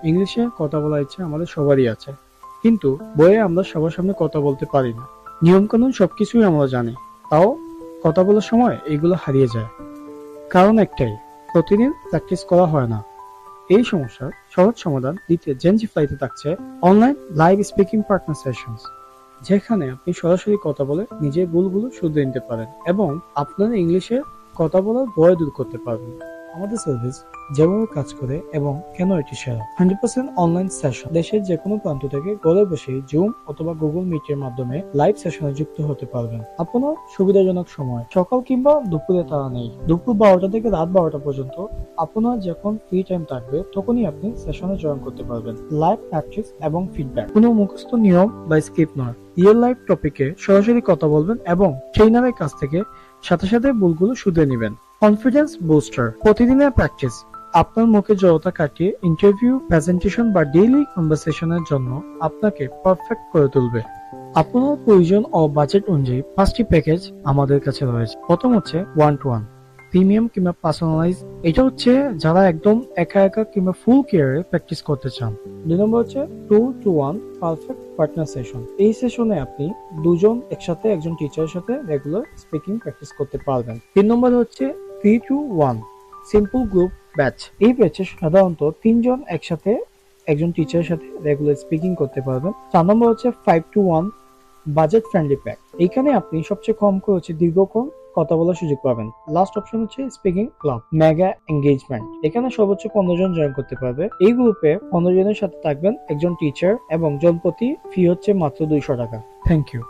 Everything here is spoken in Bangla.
ইংলিশে কথা বলার ইচ্ছা আমাদের সবারই আছে, কিন্তু বইয়ে আমরা সবার সামনে কথা বলতে পারি না। নিয়ম কানুন সবকিছুই আমরা জানি, তাও কথা বলার সময় এগুলো হারিয়ে যায়। কারণ একটাই, প্রতিদিন প্র্যাকটিস করা হয় না। এই সমস্যার সহজ সমাধান দিতে জেনজি ফ্লাইতে থাকছে online live speaking partner sessions, যেখানে আপনি সরাসরি কথা বলে নিজের ভুলগুলো শুধরে নিতে পারেন এবং আপনার ইংলিশে কথা বলার ভয় দূর করতে পারবেন। আমাদের সার্ভিস যেভাবে কাজ করে এবং কেন এটি সেরা, 100% অনলাইন সেশন। দেশের যে কোনো প্রান্ত থেকে ঘরে বসে জুম অথবা গুগল মিটের মাধ্যমে লাইভ সেশনে যুক্ত হতে পারবেন আপনার সুবিধাজনক সময়। সকাল কিংবা দুপুরে তারা নেই, দুপুর 12টা থেকে রাত 12টা পর্যন্ত আপনার যখন ফ্রি টাইম থাকবে তখনই আপনি সেশনে জয়েন করতে পারবেন। লাইভ প্র্যাকটিস এবং ফিডব্যাক, কোনো মুখস্থ নিয়ম বা স্কিপ নয়। রিয়েল লাইফ টপিকে সরাসরি কথা বলবেন এবং ট্রেনারের কাছ থেকে সাথে সাথে ভুলগুলো শুধরে নেবেন। কনফিডেন্স বুস্টার, প্রতিদিনের প্র্যাকটিস আপনার মুখে জড়তা কাটিয়ে ইন্টারভিউ, প্রেজেন্টেশন বা ডেইলি কনভারসেশনের জন্য আপনাকে পারফেক্ট করে তুলবে। আপনার প্রয়োজন ও বাজেট অনুযায়ী 5টি প্যাকেজ আমাদের কাছে রয়েছে। প্রথম হচ্ছে 1-to-1 প্রিমিয়াম কিংবা পার্সোনালাইজ, এটা হচ্ছে যারা একদম একা একা কিংবা ফুল কেয়ারে প্র্যাকটিস করতে চান। 2 নম্বর হচ্ছে 2-to-1 পারফেক্ট পার্টনার সেশন। এই সেশনে আপনি দুজন একসাথে একজন টিচারের সাথে রেগুলার স্পিকিং প্র্যাকটিস করতে পারবেন। 3 নম্বর হচ্ছে 3-to-1 সিম্পল গ্রুপ ব্যাচ। এই ব্যাচে সাধারণত 3 জন একসাথে একজন টিচারের সাথে রেগুলার স্পিকিং করতে পারবেন। 4 নম্বর হচ্ছে 5-to-1 বাজেট ফ্রেন্ডলি প্যাক। এখানে আপনি সবচেয়ে কম খরচে দীর্ঘক্ষণ কথা বলার সুযোগ পাবেন। লাস্ট অপশন হচ্ছে স্পিকিং ক্লাব মেগা এঙ্গেজমেন্ট। এখানে সর্বোচ্চ 15 জন জয়েন করতে পারবে। এই গ্রুপে 15 জনের সাথে থাকবেন একজন টিচার এবং জন প্রতি ফি হচ্ছে মাত্র 200 টাকা। Thank you.